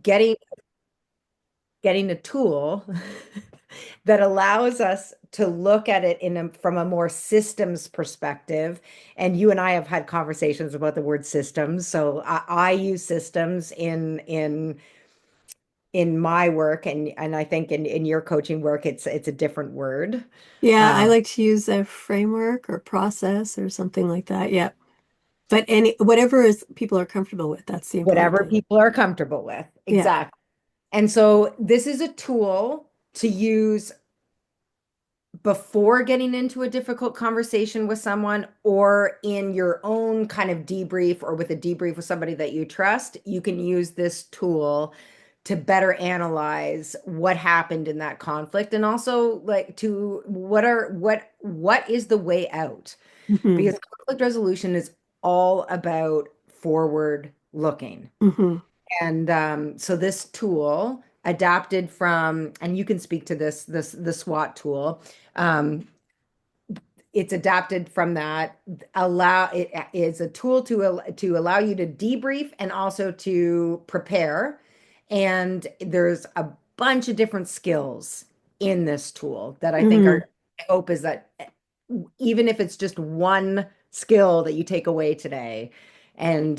getting getting a tool that allows us to look at it from a more systems perspective. And you and I have had conversations about the word systems. So I use systems in my work, and I think in your coaching work, it's a different word. Yeah, I Um, like to use a framework or process or something like that. Yeah. But any whatever is people are comfortable with, that's the important whatever thing. people are comfortable with. Yeah. Exactly. And so this is a tool to use before getting into a difficult conversation with someone, or in your own kind of debrief, or with a debrief with somebody that you trust. You can use this tool to better analyze what happened in that conflict, and also like to what is the way out, Hmm. because conflict resolution is all about forward looking. Hmm. And so this tool adapted from, and you can speak to this the SWOT tool. Um, it's adapted from that. Allow it is a tool to allow you to debrief and also to prepare. And there's a bunch of different skills in this tool that I think Hmm. are, I hope is that even if it's just one skill that you take away today, and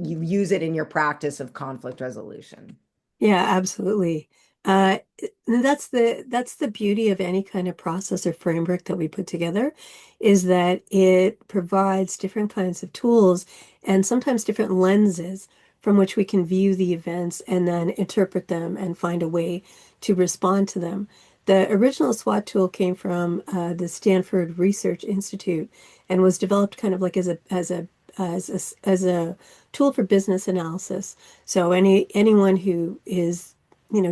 you use it in your practice of conflict resolution. Yeah, absolutely. Uh, that's the beauty of any kind of process or framework that we put together, is that it provides different kinds of tools and sometimes different lenses from which we can view the events and then interpret them and find a way to respond to them. The original SWOT tool came from the Stanford Research Institute and was developed kind of like as a tool for business analysis. So anyone who is,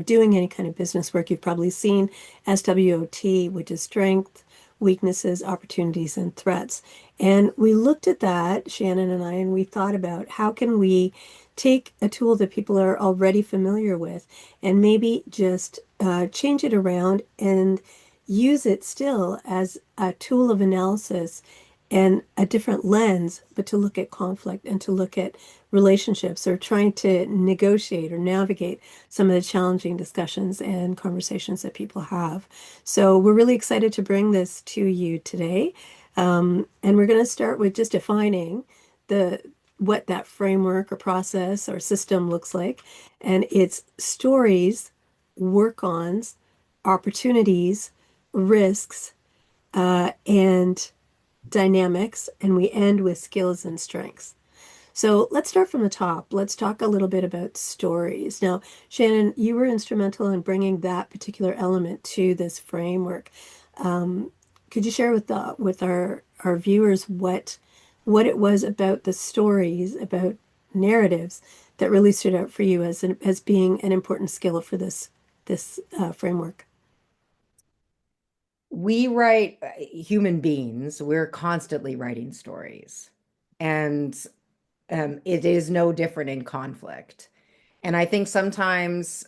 doing any kind of business work, you've probably seen SWOT, which is strength, weaknesses, opportunities, and threats. And we looked at that, Shannon and I, and we thought about how can we take a tool that people are already familiar with and maybe just change it around and use it still as a tool of analysis and a different lens, but to look at conflict and to look at relationships or trying to negotiate or navigate some of the challenging discussions and conversations that people have. So we're really excited to bring this to you today. And we're going to start with just defining the what that framework or process or system looks like. And it's stories, work-ons, opportunities, risks, and dynamics, and we end with skills and strengths. So let's start from the top. Let's talk a little bit about stories. Now, Shannon, you were instrumental in bringing that particular element to this framework. Um, could you share with our viewers what it was about the stories, about narratives that really stood out for you as being an important skill for this framework? We write, human beings, we're constantly writing stories. And it is no different in conflict. And I think sometimes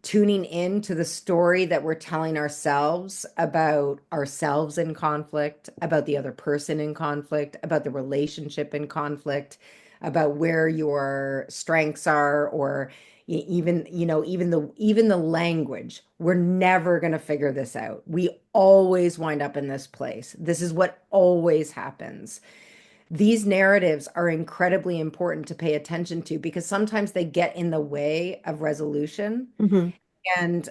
tuning in to the story that we're telling ourselves about ourselves in conflict, about the other person in conflict, about the relationship in conflict, about where your strengths are, or even, even the language. We're never going to figure this out. We always wind up in this place. This is what always happens. These narratives are incredibly important to pay attention to, because sometimes they get in the way of resolution. Hmm. And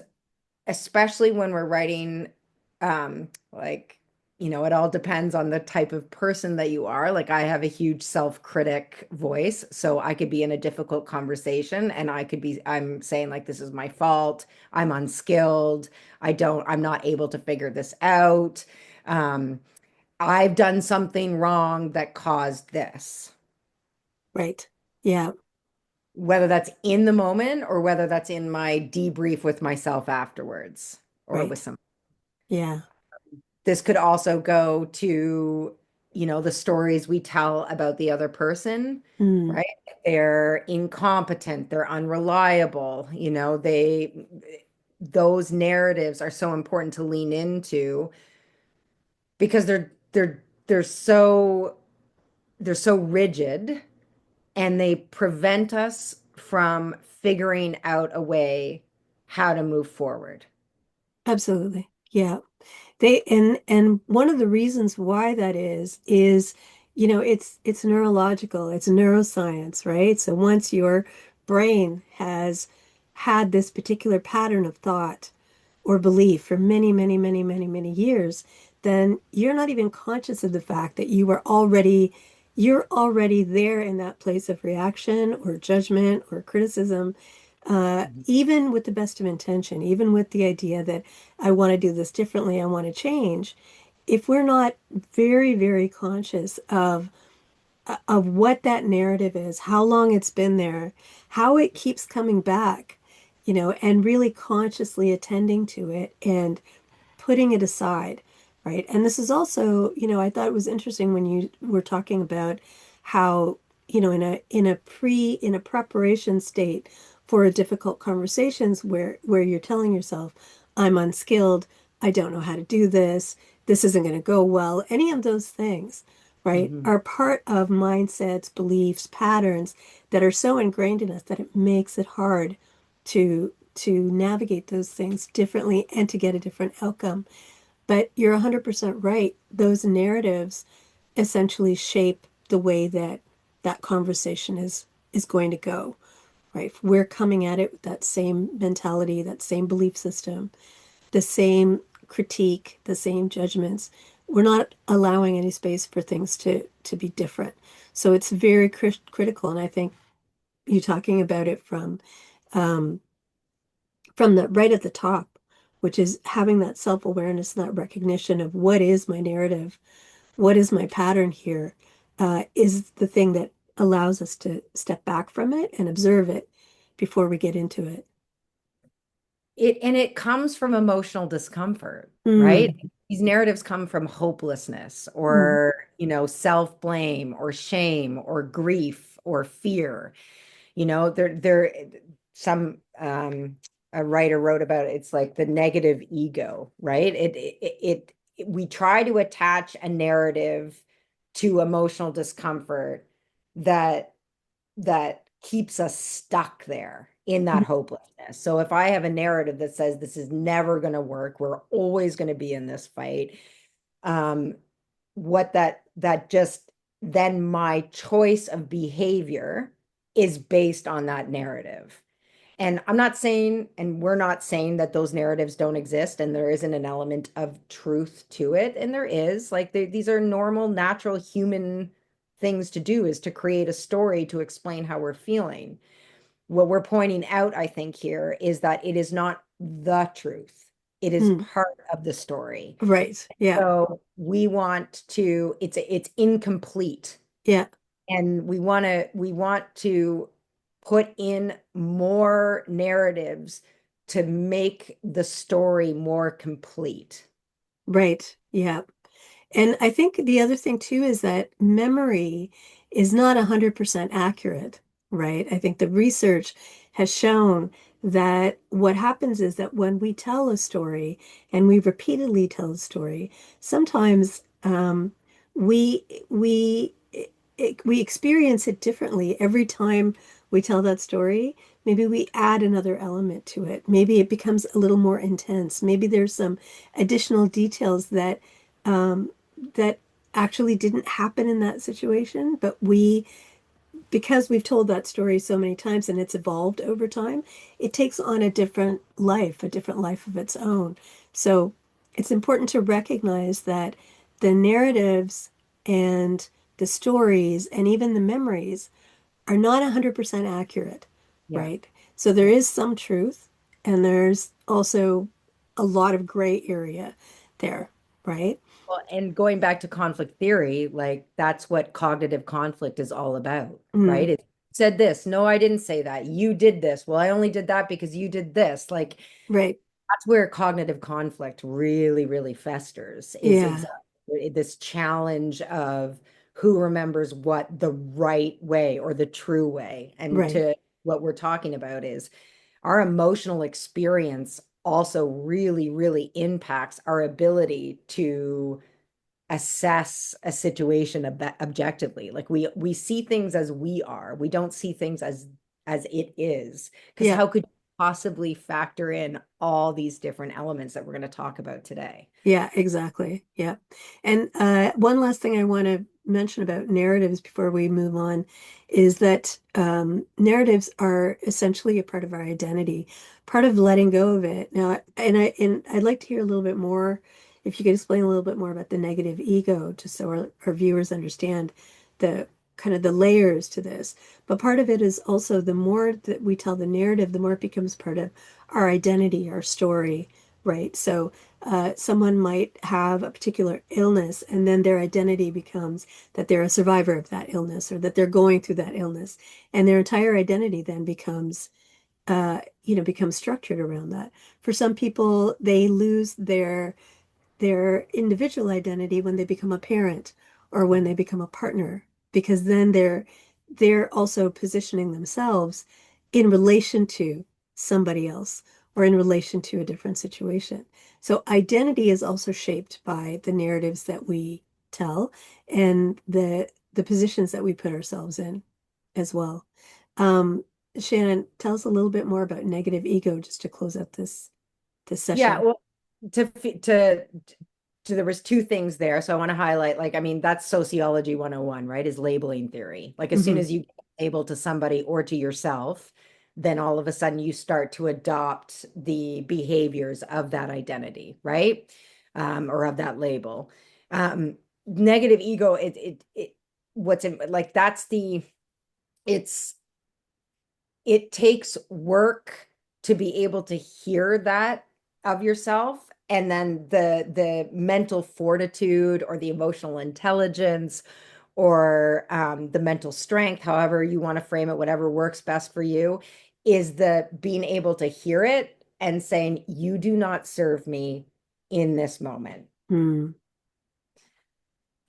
especially when we're writing, like, it all depends on the type of person that you are. Like, I have a huge self-critic voice, so I could be in a difficult conversation and I'm saying like, this is my fault. I'm unskilled. I'm not able to figure this out. Um, I've done something wrong that caused this. Right. Yeah. Whether that's in the moment or whether that's in my debrief with myself afterwards, or with Right. some. Yeah. This could also go to, the stories we tell about the other person, Mm. right? They're incompetent, they're unreliable, those narratives are so important to lean into, because they're so rigid, and they prevent us from figuring out a way how to move forward. Absolutely. Yeah. And one of the reasons why that is, it's neurological, it's neuroscience, right? So once your brain has had this particular pattern of thought or belief for many, many, many, many, many years, then you're not even conscious of the fact that you're already there in that place of reaction or judgment or criticism, Mhm. even with the best of intention, even with the idea that I want to do this differently, I want to change. If we're not very, very conscious of what that narrative is, how long it's been there, how it keeps coming back, and really consciously attending to it and putting it aside, right? And this is also, I thought it was interesting when you were talking about how, in a preparation state for a difficult conversations where you're telling yourself, I'm unskilled, I don't know how to do this isn't going to go well. Any of those things, right, Mhm. are part of mindsets, beliefs, patterns that are so ingrained in us that it makes it hard to navigate those things differently and to get a different outcome. But you're 100% right. Those narratives essentially shape the way that that conversation is going to go, right? We're coming at it with that same mentality, that same belief system, the same critique, the same judgments. We're not allowing any space for things to be different. So it's very critical. And I think you talking about it um, from the right at the top, which is having that self-awareness, that recognition of what is my narrative, what is my pattern here, is the thing that allows us to step back from it and observe it before we get into it. It comes from emotional discomfort, right? Mm, These narratives come from hopelessness mm, or, self-blame or shame or grief or fear. There some a writer wrote about it. It's like the negative ego, right? We try to attach a narrative to emotional discomfort that keeps us stuck there in that hopelessness. So if I have a narrative that says this is never going to work, we're always going to be in this fight, um, what that just then my choice of behavior is based on that narrative. And I'm not saying, and we're not saying that those narratives don't exist and there isn't an element of truth to it. And there is, like, these are normal, natural human things to do, is to create a story to explain how we're feeling. What we're pointing out, I think, here is that it is not the truth. It is mm. part of the story. Right. Yeah. So we want to, it's incomplete, Yeah. and we want to put in more narratives to make the story more complete. Right. Yeah. And I think the other thing too is that memory is not 100% accurate, right? I think the research has shown that what happens is that when we tell a story and we repeatedly tell a story, sometimes we experience it differently every time we tell that story. Maybe we add another element to it. Maybe it becomes a little more intense. Maybe there's some additional details um, that actually didn't happen in that situation, but because we've told that story so many times and it's evolved over time, it takes on a different life of its own. So it's important to recognize that the narratives and the stories and even the memories are not 100% accurate, Yeah. right? So there Yeah. is some truth and there's also a lot of gray area there, right? Well, and going back to conflict theory, like that's what cognitive conflict is all about, Mm, right? It said this. No, I didn't say that. You did this. Well, I only did that because you did this. Like, right. that's where cognitive conflict really, really festers, is Yeah, exactly this challenge of who remembers what the right way or the true way. And right. to what we're talking about is our emotional experience also really, really impacts our ability to assess a situation objectively. Like we see things as we are. We don't see things as as it is. Because Yeah. how could you possibly factor in all these different elements that we're going to talk about today? Yeah, exactly. Yeah. And one last thing I want to mention about narratives before we move on is that narratives are essentially a part of our identity, part of letting go of it. Now, and I'd like to hear a little bit more, if you could explain a little bit more about the negative ego, just so our viewers understand the kind of the layers to this. But part of it is also the more that we tell the narrative, the more it becomes part of our identity, our story, right? So someone might have a particular illness, and then their identity becomes that they're a survivor of that illness or that they're going through that illness. And their entire identity then becomes, becomes structured around that. For some people, they lose their individual identity when they become a parent or when they become a partner, because then they're also positioning themselves in relation to somebody else or in relation to a different situation. So identity is also shaped by the narratives that we tell and the positions that we put ourselves in as well. Um, Shannon, tell us a little bit more about negative ego just to close out this Yeah, session. well, to there was two things there. So I want to highlight, like, I mean, that's sociology 101, right? Is labeling theory. Like as soon Hmm. as you label to somebody or to yourself, then all of a sudden you start to adopt the behaviors of that identity, right? Or of that label. Negative ego, what's in, like, it's, it takes work to be able to hear that of yourself, and then the mental fortitude or the emotional intelligence or the mental strength, however you want to frame it, whatever works best for you, is the being able to hear it and saying, you do not serve me in this moment. Mm.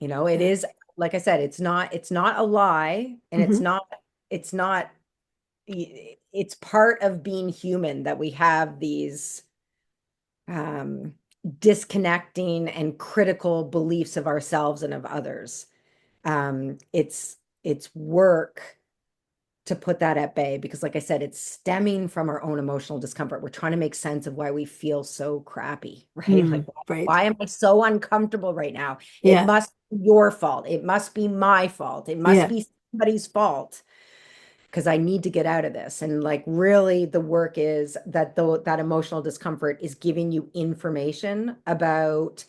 It Yeah. is, like I said, it's not a lie, and Hmm. it's not it's part of being human that we have these um, disconnecting and critical beliefs of ourselves and of others. It's work to put that at bay because, like I said, it's stemming from our own emotional discomfort. We're trying to make sense of why we feel so crappy, right? Like, Mm. Right. why am I so uncomfortable right now? It Yeah. must be your fault. It must be my fault. It must Yeah. be somebody's fault because I need to get out of this. And like really the work is that though that emotional discomfort is giving you information about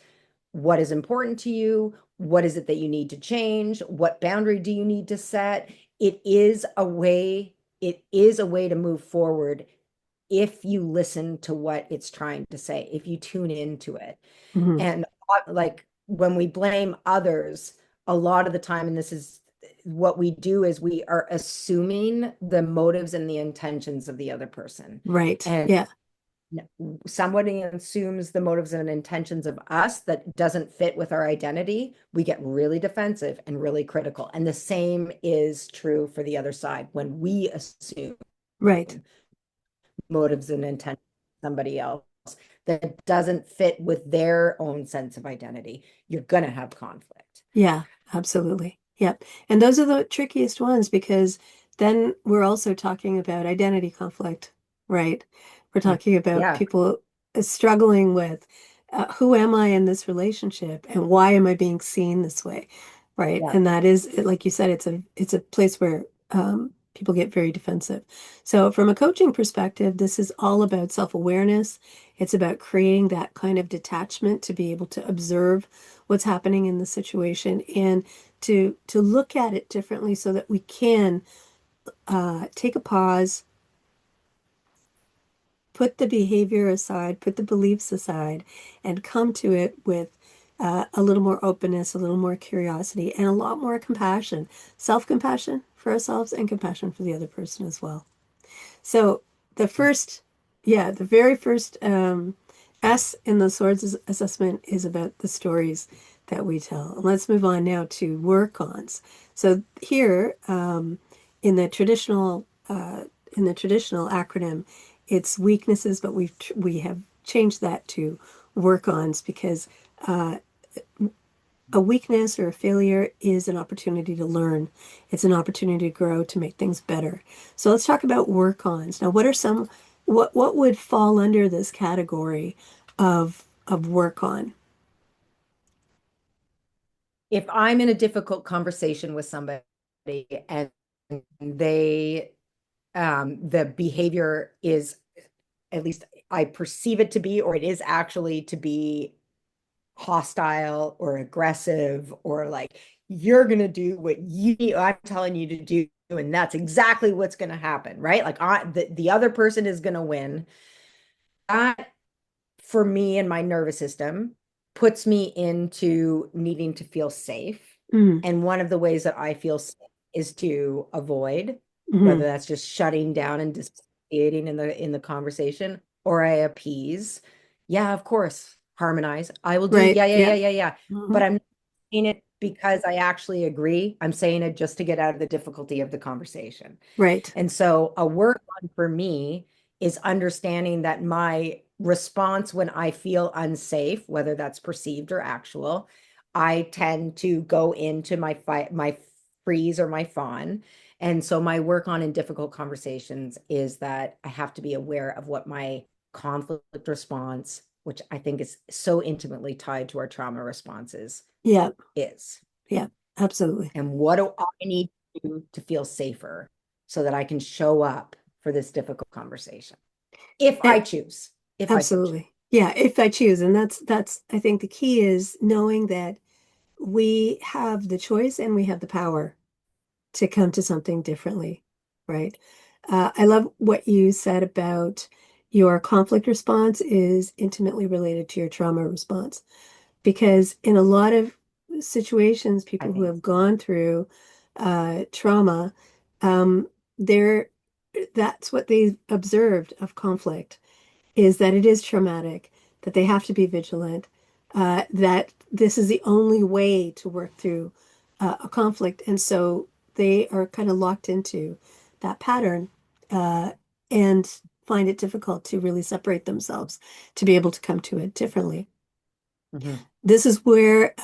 what is important to you, what is it that you need to change, what boundary do you need to set. It is a way to move forward if you listen to what it's trying to say, if you tune into it. Hmm. And like when we blame others, a lot of the time, and this is what we do, is we are assuming the motives and the intentions of the other person. Right. And Yeah. somebody assumes the motives and intentions of us that doesn't fit with our identity, we get really defensive and really critical. And the same is true for the other side. When we assume Right. motives and intentions of somebody else that doesn't fit with their own sense of identity, you're going to have conflict. Yeah. Absolutely. Yep. And those are the trickiest ones because then we're also talking about identity conflict, right? We're talking about Yeah. people struggling with who am I in this relationship and why am I being seen this way, right? Yeah. And that is, like you said, it's a place where people get very defensive. So from a coaching perspective, this is all about self-awareness. It's about creating that kind of detachment to be able to observe what's happening in the situation and to look at it differently so that we can take a pause, put the behavior aside, put the beliefs aside, and come to it with a little more openness, a little more curiosity, and a lot more compassion, self-compassion for ourselves and compassion for the other person as well. So the first, yeah, the very first S in the swords assessment is about the stories that we tell. Let's move on now to work-ons. So here, in the traditional acronym, it's weaknesses, but we have changed that to work-ons because a weakness or a failure is an opportunity to learn. It's an opportunity to grow, to make things better. So let's talk about work-ons. Now, what would fall under this category of work-on? If I'm in a difficult conversation with somebody and they the behavior is, at least I perceive it to be, or it is actually to be hostile or aggressive, or like, you're going to do what I'm telling you to do, and that's exactly what's going to happen, right? Like the other person is going to win. That, for me and my nervous system, puts me into needing to feel safe. Mm, And one of the ways that I feel safe is to avoid, whether hmm. that's just shutting down and dissociating in the conversation, or I appease. Yeah, of course, harmonize. I will do. Right. Yeah, yeah, Yeah. yeah, yeah, yeah. Hmm. But I'm not saying it because I actually agree. I'm saying it just to get out of the difficulty of the conversation. Right. And so a work on for me is understanding that my response when I feel unsafe, whether that's perceived or actual, I tend to go into my freeze or my fawn. And so my work on in difficult conversations is that I have to be aware of what my conflict response, which I think is so intimately tied to our trauma responses, Yeah. is. Yeah. Absolutely. And what do I need to do to feel safer so that I can show up for this difficult conversation? If Eh, I choose, if I so choose. Absolutely. Yeah. If I choose, and that's I think the key is knowing that we have the choice and we have the power to come to something differently, right? I love what you said about your conflict response is intimately related to your trauma response, because in a lot of situations, I people who think have so. gone through trauma, um, they're that's what they observed of conflict is that it is traumatic, that they have to be vigilant, that this is the only way to work through a conflict. And so they are kind of locked into that pattern and find it difficult to really separate themselves to be able to come to it differently. Mhm. This is where,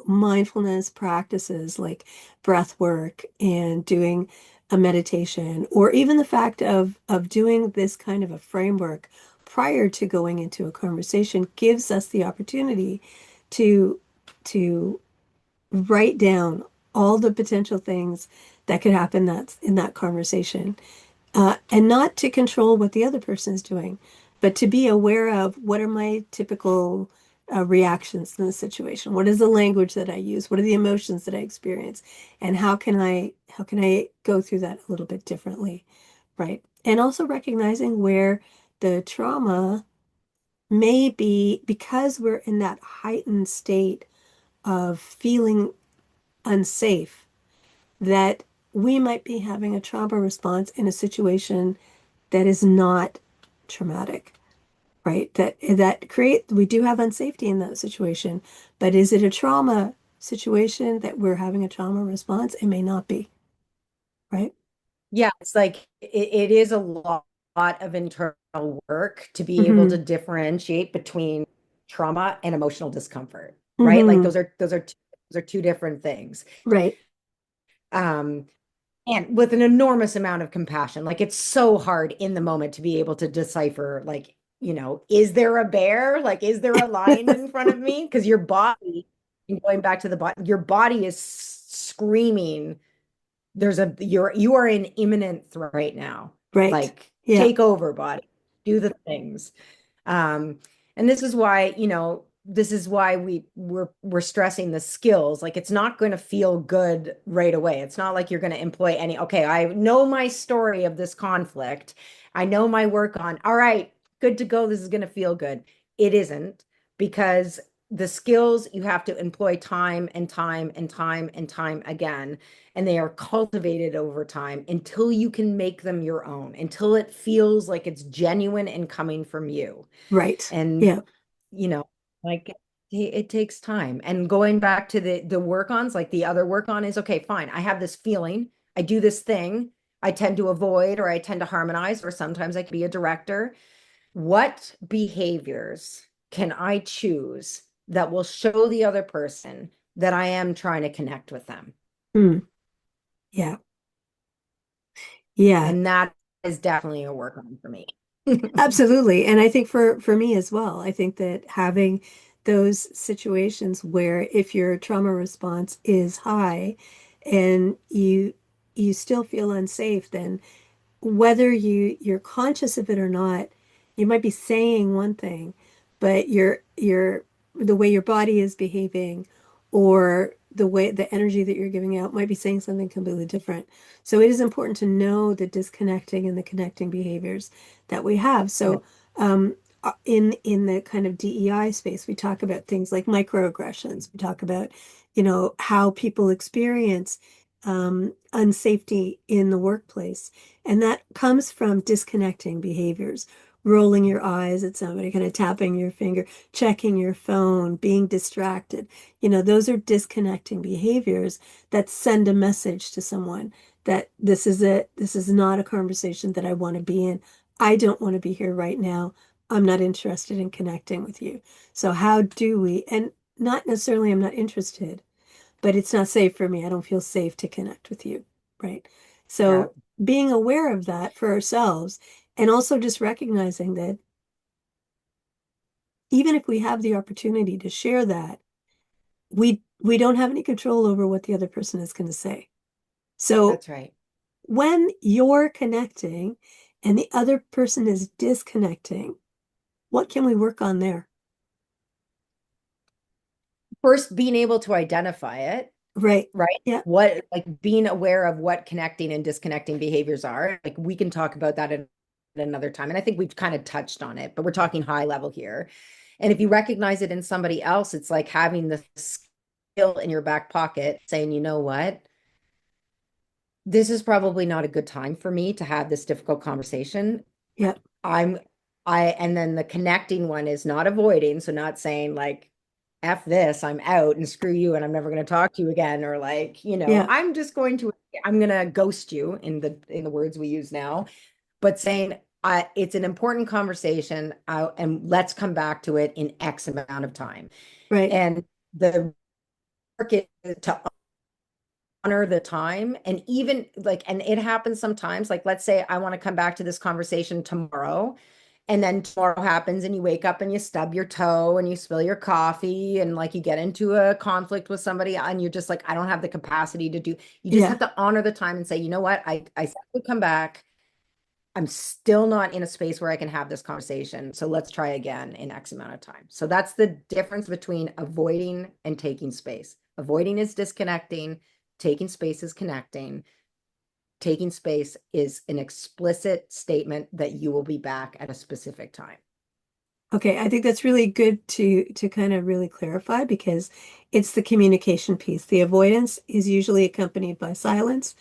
mindfulness practices like breath work and doing a meditation, or even the fact of doing this kind of a framework prior to going into a conversation gives us the opportunity to to write down all the potential things that could happen that's in that conversation, and not to control what the other person is doing, but to be aware of what are my typical reactions in the situation. What is the language that I use? What are the emotions that I experience? And how can I go through that a little bit differently, right? And also recognizing where the trauma may be because we're in that heightened state of feeling unsafe, that we might be having a trauma response in a situation that is not traumatic, right? That create we do have unsafety in that situation, but is it a trauma situation that we're having a trauma response? It may not be, right? Yeah, it's like it is a lot of internal work to be able to Mm-hmm. differentiate between trauma and emotional discomfort, right? Like Mm-hmm. those are two different things. Right. Um, and with an enormous amount of compassion. Like, it's so hard in the moment to be able to decipher, like, is there a bear? Like, is there a lion in front of me? Because your body, and going back to the body, your body is screaming, you are in imminent threat right now. Right. Like, Yeah. take over, body, do the things. Um, and this is why we're stressing the skills. Like, it's not going to feel good right away. It's not like you're going to employ okay, I know my story of this conflict. I know my work on, all right, good to go. This is going to feel good. It isn't, because the skills you have to employ time and time and time and time again, and they are cultivated over time until you can make them your own, until it feels like it's genuine and coming from you. Right. And, Yeah. you know, like, it takes time. And going back to the work-ons, like, the other work-on is, okay, fine, I have this feeling, I do this thing, I tend to avoid, or I tend to harmonize, or sometimes I can be a director. What behaviors can I choose that will show the other person that I am trying to connect with them. Mm. Yeah. Yeah. And that is definitely a work on for me. Absolutely. And I think for me as well, I think that having those situations where if your trauma response is high and you still feel unsafe, then whether you're conscious of it or not, you might be saying one thing, but you're the way your body is behaving or the way the energy that you're giving out might be saying something completely different. So it is important to know the disconnecting and the connecting behaviors that we have. Yeah. So in the kind of DEI space, we talk about things like microaggressions. We talk about, how people experience unsafety in the workplace. And that comes from disconnecting behaviors, rolling your eyes at somebody, kind of tapping your finger, checking your phone, being distracted. Those are disconnecting behaviors that send a message to someone that this is not a conversation that I want to be in. I don't want to be here right now. I'm not interested in connecting with you. So how do we, and not necessarily I'm not interested, but it's not safe for me. I don't feel safe to connect with you, right? Yeah. So being aware of that for ourselves and also just recognizing that even if we have the opportunity to share that, we don't have any control over what the other person is going to say. So That's right. when you're connecting and the other person is disconnecting, what can we work on there? First, being able to identify it, Right. right? Yeah. What, like being aware of what connecting and disconnecting behaviors are. Like we can talk about that at another time. And I think we've kind of touched on it, but we're talking high level here. And if you recognize it in somebody else, it's like having the skill in your back pocket saying, you know what? This is probably not a good time for me to have this difficult conversation. Yeah. I'm and then the connecting one is not avoiding, so not saying like F this, I'm out and screw you and I'm never going to talk to you again, or like, Yeah. I'm going to ghost you in the words we use now, but saying it's an important conversation, and let's come back to it in X amount of time. Right. And the work is to honor the time. And even like, and it happens sometimes, like let's say I want to come back to this conversation tomorrow, and then tomorrow happens and you wake up and you stub your toe and you spill your coffee and like you get into a conflict with somebody and you're just like, I don't have the capacity to do. You just Yeah. have to honor the time and say, you know what, I said I would come back. I'm still not in a space where I can have this conversation, so let's try again in X amount of time. So that's the difference between avoiding and taking space. Avoiding is disconnecting, taking space is connecting. Taking space is an explicit statement that you will be back at a specific time. Okay, I think that's really good to kind of really clarify because it's the communication piece. The avoidance is usually accompanied by silence,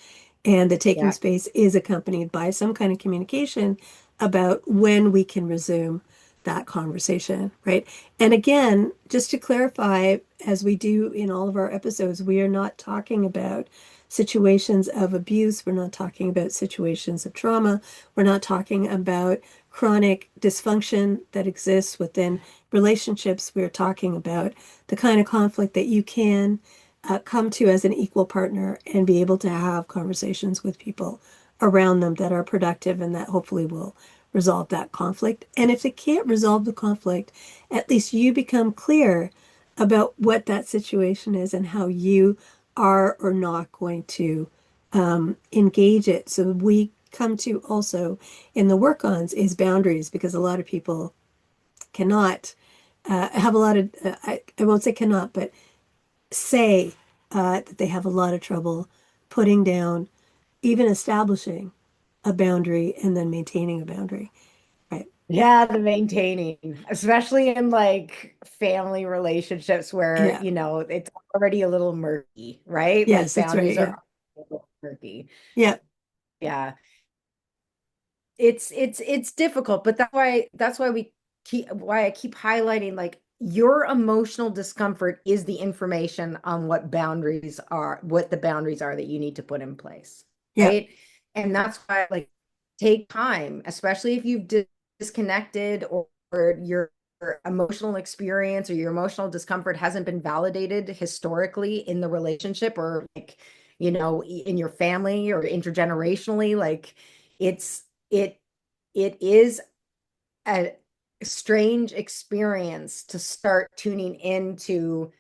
and the taking Yeah. space is accompanied by some kind of communication about when we can resume that conversation, right? And again, just to clarify, as we do in all of our episodes, we are not talking about situations of abuse. We're not talking about situations of trauma. We're not talking about chronic dysfunction that exists within relationships. We're talking about the kind of conflict that you can come to as an equal partner and be able to have conversations with people around them that are productive and that hopefully will resolve that conflict. And if they can't resolve the conflict, at least you become clear about what that situation is and how you are or not going to engage it. So we come to also in the work-ons is boundaries because a lot of people cannot have a lot of, I won't say cannot, but say that they have a lot of trouble putting down, even establishing a boundary and then maintaining a boundary. Right. Yeah, the maintaining, especially in like family relationships where, Yeah. it's already a little murky, right? Like Yes, that's right. boundaries Yeah. are a little murky. Yeah. Yeah. It's difficult, but why I keep highlighting like your emotional discomfort is the information on what the boundaries are that you need to put in place, Yeah. right? And that's why like take time, especially if you've disconnected or you're emotional experience or your emotional discomfort hasn't been validated historically in the relationship, or like, in your family or intergenerationally, like it's it it is a strange experience to start tuning into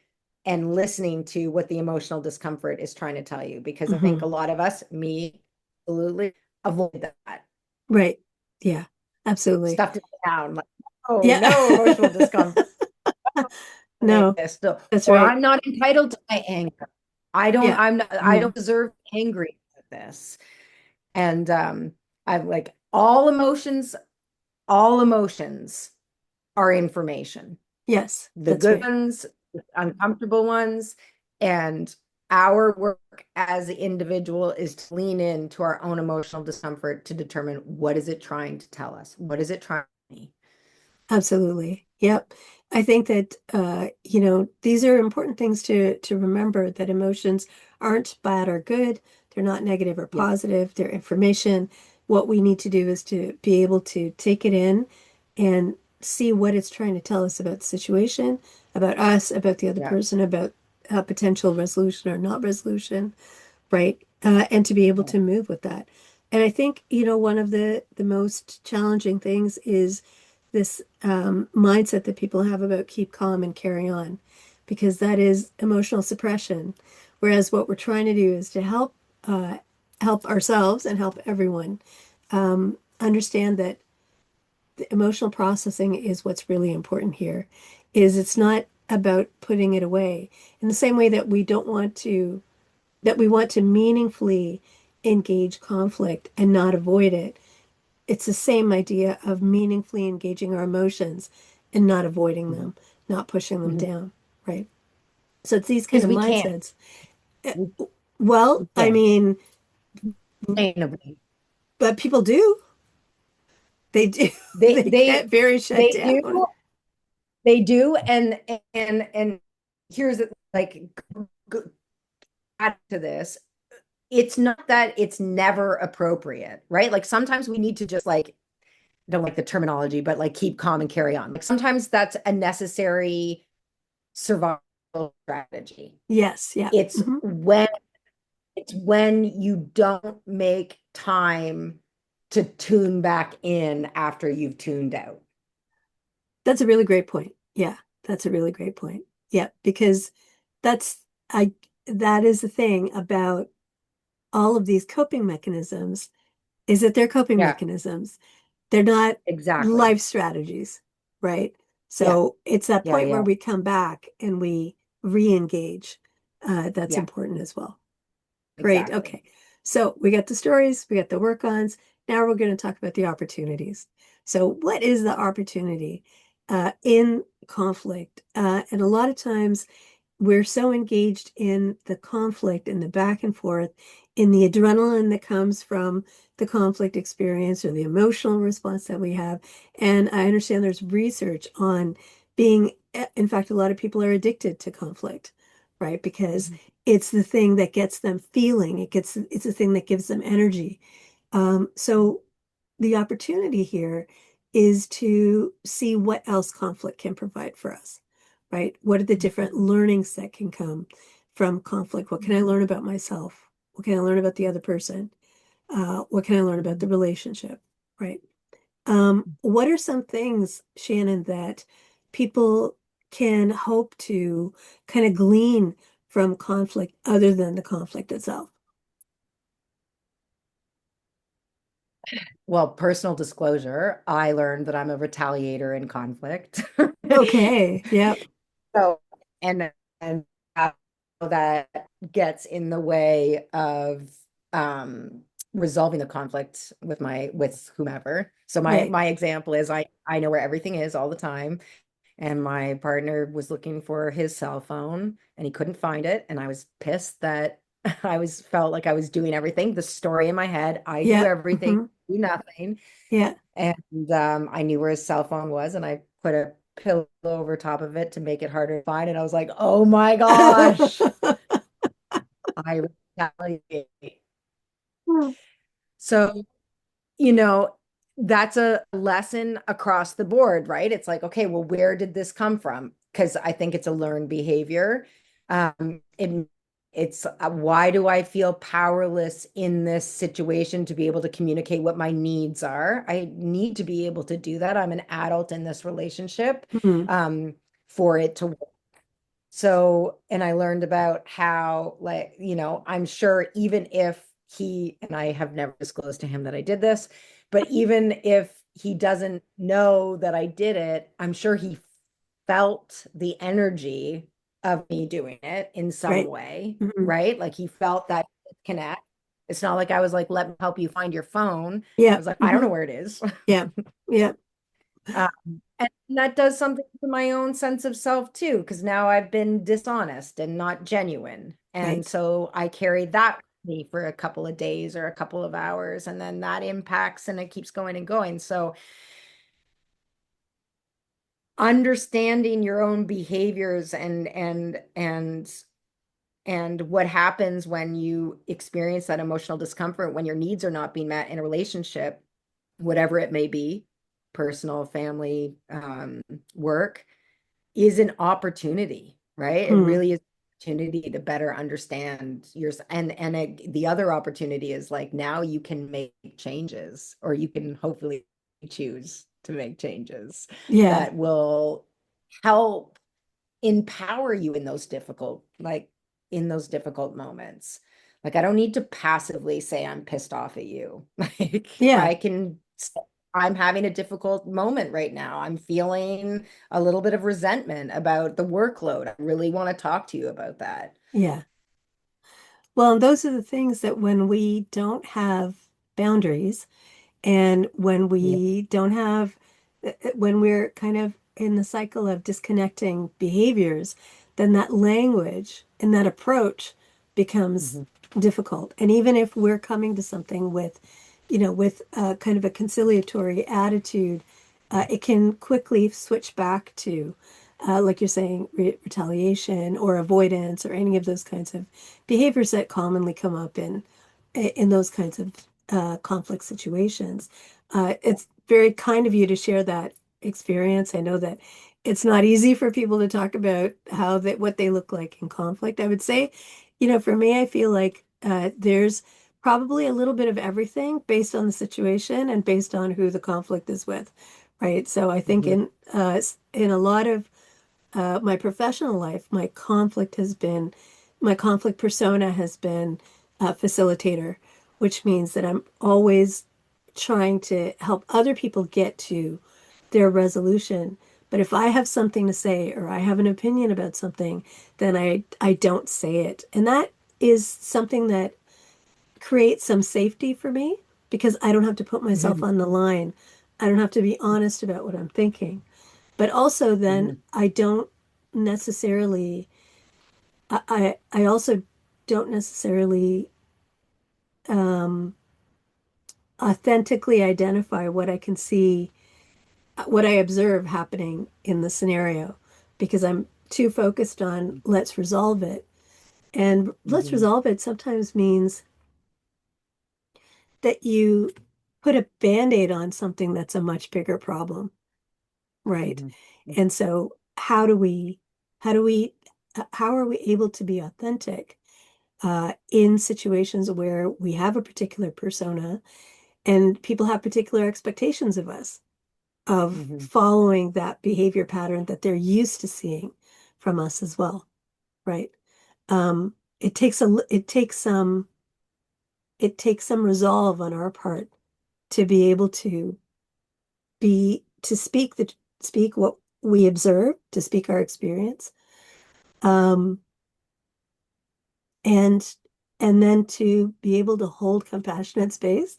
and listening to what the emotional discomfort is trying to tell you, because I think Hmm. a lot of us, me, absolutely avoid that. Right. Yeah, absolutely. Stuffed it down, like, oh, Yeah. no emotional discomfort. No, This, no. that's Or right. I'm not entitled to my anger. Yeah. I Hmm. don't deserve angry at this. And I'm like, all emotions are information. Yes, The that's good right. ones, the uncomfortable ones, and our work as an individual is to lean into our own emotional discomfort to determine what is it trying to tell us? What is it trying to be? Absolutely. Yep. I think that these are important things to remember, that emotions aren't bad or good. They're not negative or Yeah, positive. They're information. What we need to do is to be able to take it in and see what it's trying to tell us about the situation, about us, about the other yeah, person, about potential resolution or not resolution, right? And to be able yeah, to move with that. And I think, one of the most challenging things is this mindset that people have about keep calm and carry on, because that is emotional suppression. Whereas what we're trying to do is to help ourselves and help everyone understand that the emotional processing is what's really important here. Is it's not about putting it away in the same way that we want to meaningfully engage conflict and not avoid it. It's the same idea of meaningfully engaging our emotions and not avoiding mhm, them, not pushing them mhm. down, right? So it's these kind Because of we can't, mindsets. Uh, we Well, I can't mean, sustainably. but people do. They do. They They they get very shut they do down. they do, and here's like, add to this. It's not that it's never appropriate, right? Like sometimes we need to just like, I don't like the terminology, but like keep calm and carry on. Like sometimes that's a necessary survival strategy. Yes, yeah. It's Hmm. when it's when you don't make time to tune back in after you've tuned out. That's a really great point. Yeah, that's a really great point. Yeah, because that's I that is the thing about all of these coping mechanisms, is that they're coping Yeah, mechanisms. They're not exactly. life strategies, right? Yeah, So it's that yeah, point where yeah, we come back and we re-engage. That's yeah, important as well. Great. exactly. Okay. So we got the stories, we got the work-ons. Now we're going to talk about the opportunities. So what is the opportunity in conflict? And a lot of times we're so engaged in the conflict and the back and forth, in the adrenaline that comes from the conflict experience or the emotional response that we have. And I understand there's research on in fact, a lot of people are addicted to conflict, right? Because Mhm. it's the thing that gets them feeling. It's the thing that gives them energy. So the opportunity here is to see what else conflict can provide for us, right? What are the different learnings that can come from conflict? What can I learn about myself? What can I learn about the other person? What can I learn about the relationship, right? What are some things, Shannon, that people can hope to kind of glean from conflict other than the conflict itself? Well, personal disclosure, I learned that I'm a retaliator in conflict. Okay. Yep. So, and how that gets in the way of um resolving the conflict with whomever. So my Right. my example is I know where everything is all the time, and my partner was looking for his cell phone and he couldn't find it, and I was pissed that felt like I was doing everything. The story in my head, I do Yep. everything, Hmm. do nothing. Yeah. And I knew where his cell phone was, and I put a pillow over top of it to make it harder to find. And I was like, oh my gosh, I retaliate. So, you know, that's a lesson across the board, right? It's like, okay, well, where did this come from? Because I think it's a learned behavior. It's why do I feel powerless in this situation to be able to communicate what my needs are? I need to be able to do that. I'm an adult in this relationship, Mhm. um, for it to work. So, and I learned about how, like, I'm sure even if he, and I have never disclosed to him that I did this, but even if he doesn't know that I did it, I'm sure he felt the energy of me doing it in some Right. way, Mhm. right? Like he felt that connect. It's not like I was like, let me help you find your phone. I Yeah. was like, I don't know Mhm. where it is. Yeah. Yeah. And that does something to my own sense of self too, because now I've been dishonest and not genuine. And Right. so I carry that with me for a couple of days or a couple of hours, and then that impacts and it keeps going and going. So understanding your own behaviors and what happens when you experience that emotional discomfort when your needs are not being met in a relationship, whatever it may be, personal, family, work, is an opportunity, right? It Mhm. really is an opportunity to better understand yours. The other opportunity is like now you can make changes, or you can hopefully choose to make changes Yeah. that will help empower you in those difficult moments. Like I don't need to passively say I'm pissed off at you. Like Yeah. I can say, I'm having a difficult moment right now. I'm feeling a little bit of resentment about the workload. I really want to talk to you about that. Yeah. Well, those are the things that when we don't have boundaries and when Yeah. we don't have, when we're kind of in the cycle of disconnecting behaviors, then that language and that approach becomes Mhm. difficult. And even if we're coming to something with, with kind of a conciliatory attitude, it can quickly switch back to, like you're saying, retaliation or avoidance or any of those kinds of behaviors that commonly come up in those kinds of conflict situations. It's very kind of you to share that experience. I know that it's not easy for people to talk about what they look like in conflict. I would say, for me, I feel like there's probably a little bit of everything based on the situation and based on who the conflict is with, right? So I think Mhm. in a lot of my professional life, my conflict persona has been a facilitator, which means that I'm always trying to help other people get to their resolution. But if I have something to say or I have an opinion about something, then I don't say it. And that is something that creates some safety for me because I don't have to put myself Mhm. on the line. I don't have to be honest about what I'm thinking. But also then Mhm. I don't necessarily I also don't necessarily um, authentically identify what I can see, what I observe happening in the scenario, because I'm too focused on let's resolve it. And let's Mhm. resolve it sometimes means that you put a band-aid on something that's a much bigger problem, right? Mhm. And so how do we, how are we able to be authentic in situations where we have a particular persona and people have particular expectations of us, of Mhm. following that behavior pattern that they're used to seeing from us as well, right? It takes some resolve on our part to be able to speak what we observe, to speak our experience, um, and and then to be able to hold compassionate space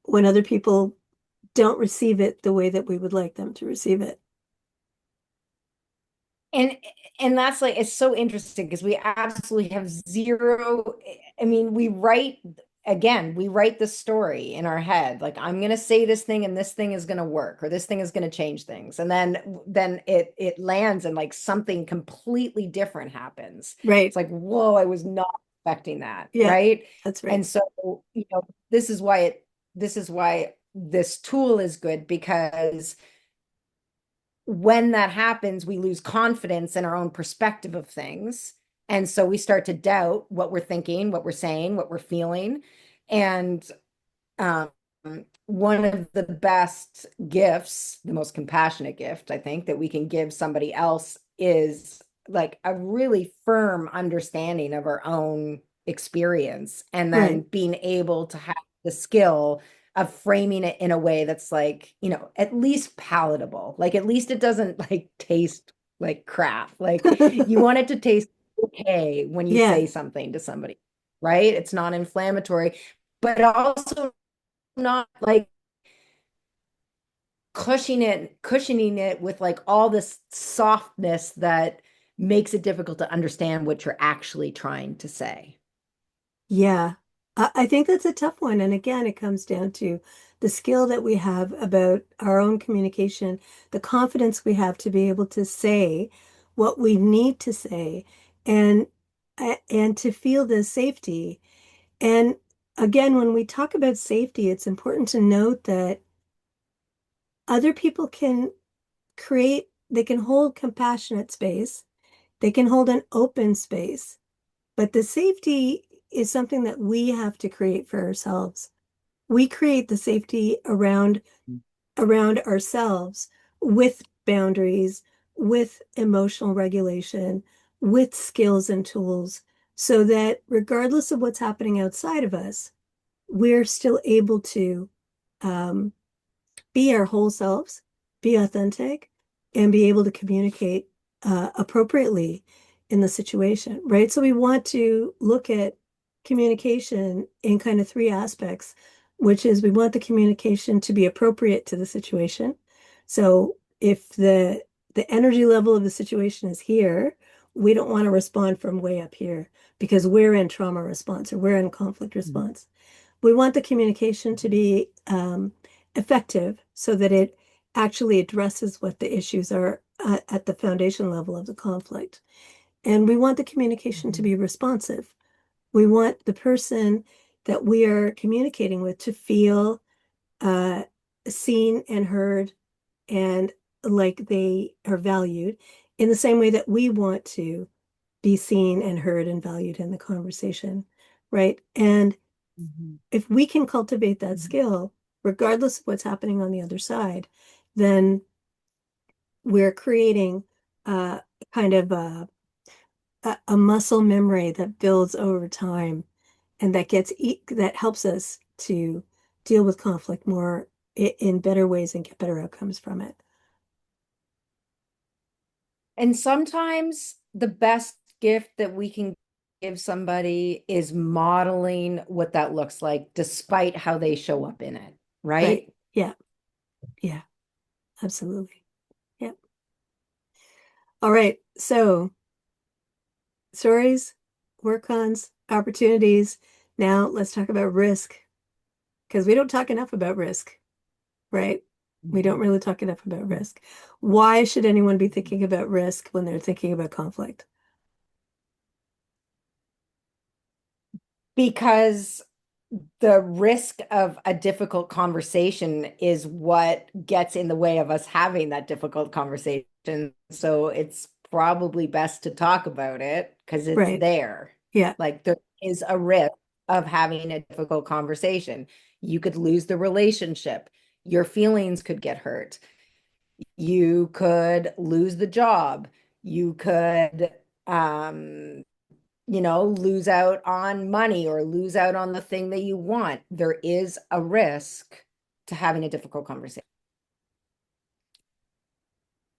when other people don't receive it the way that we would like them to receive it. And and that's like it's so interesting because we absolutely have zero. I mean, we write the story in our head. Like I'm gonna say this thing and this thing is gonna work, or this thing is gonna change things. And then it lands and like something completely different happens. Right. It's like, whoa, I was not expecting that, Yeah, right? that's right. And so, this is why this tool is good because when that happens, we lose confidence in our own perspective of things. And so we start to doubt what we're thinking, what we're saying, what we're feeling. And um, one of the best gifts, the most compassionate gift, I think, that we can give somebody else is like a really firm understanding of our own experience, and then Right. being able to have the skill of framing it in a way that's like, at least palatable. Like at least it doesn't like taste like crap. Like you want it to taste okay when you Yeah. say something to somebody, right? It's non-inflammatory, but also not like cushioning it with like all this softness that makes it difficult to understand what you're actually trying to say. Yeah, I think that's a tough one. And again, it comes down to the skill that we have about our own communication, the confidence we have to be able to say what we need to say, and and to feel the safety. And again, when we talk about safety, it's important to note that other people can they can hold compassionate space, they can hold an open space. But the safety is something that we have to create for ourselves. We create the safety around ourselves with boundaries, with emotional regulation, with skills and tools, so that regardless of what's happening outside of us, we're still able to um, be our whole selves, be authentic, and be able to communicate appropriately in the situation, right? So we want to look at communication in kind of three aspects, which is we want the communication to be appropriate to the situation. So if the energy level of the situation is here, we don't want to respond from way up here because we're in trauma response or we're in conflict Mhm. response. We want the communication to be effective so that it actually addresses what the issues are at the foundation level of the conflict. And we want the communication to Mhm. be responsive. We want the person that we are communicating with to feel uh, seen and heard and like they are valued in the same way that we want to be seen and heard and valued in the conversation, right? And Mhm. if we can cultivate that Mhm. skill, regardless of what's happening on the other side, then we're creating uh, kind of a muscle memory that builds over time and that helps us to deal with conflict more in better ways and get better outcomes from it. And sometimes the best gift that we can give somebody is modeling what that looks like, despite how they show up in it, Right. right? Yeah. Yeah. Absolutely. Yep. All right. So stories, work-ons, opportunities. Now let's talk about risk because we don't talk enough about risk, right? We don't Mhm. really talk enough about risk. Why should anyone be thinking about risk when they're thinking about conflict? Because the risk of a difficult conversation is what gets in the way of us having that difficult conversation. So it's probably best to talk about it because it's Right. there. Yeah. Like there is a risk of having a difficult conversation. You could lose the relationship. Your feelings could get hurt. You could lose the job. You could lose out on money or lose out on the thing that you want. There is a risk to having a difficult conversation,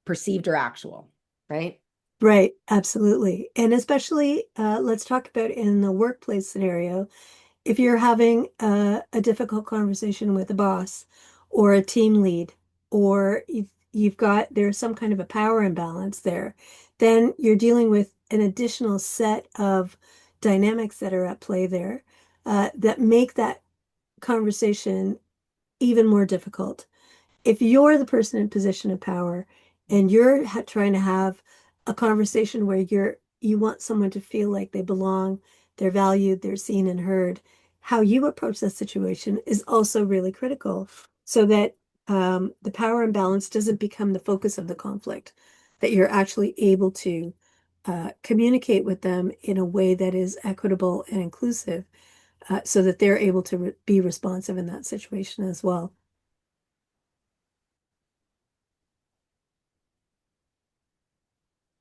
perceived or actual, right? Right. Absolutely. And especially, let's talk about in the workplace scenario. If you're having a difficult conversation with a boss or a team lead, or you've got there's some kind of a power imbalance there, then you're dealing with an additional set of dynamics that are at play there that make that conversation even more difficult. If you're the person in position of power and you're trying to have a conversation where you want someone to feel like they belong, they're valued, they're seen and heard, how you approach that situation is also really critical. so that the power imbalance doesn't become the focus of the conflict, that you're actually able to communicate with them in a way that is equitable and inclusive, so that they're able to be responsive in that situation as well.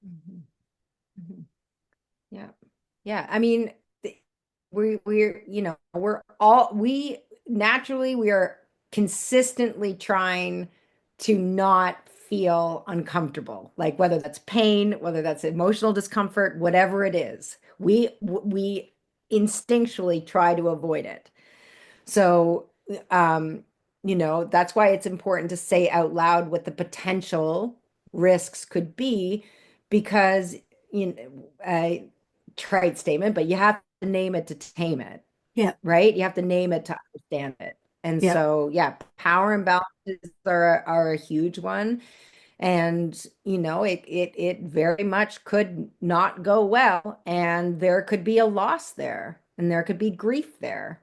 Mhm. Mhm. Yeah. Yeah. I mean, we're all, we naturally, we are consistently trying to not feel uncomfortable, like whether that's pain, whether that's emotional discomfort, whatever it is, we instinctually try to avoid it. So, um, that's why it's important to say out loud what the potential risks could be, because, a trite statement, but you have to name it to tame it, Yeah, right? You have to name it to understand it. And yeah, so, yeah, power imbalances are a huge one. And, it very much could not go well, and there could be a loss there, and there could be grief there.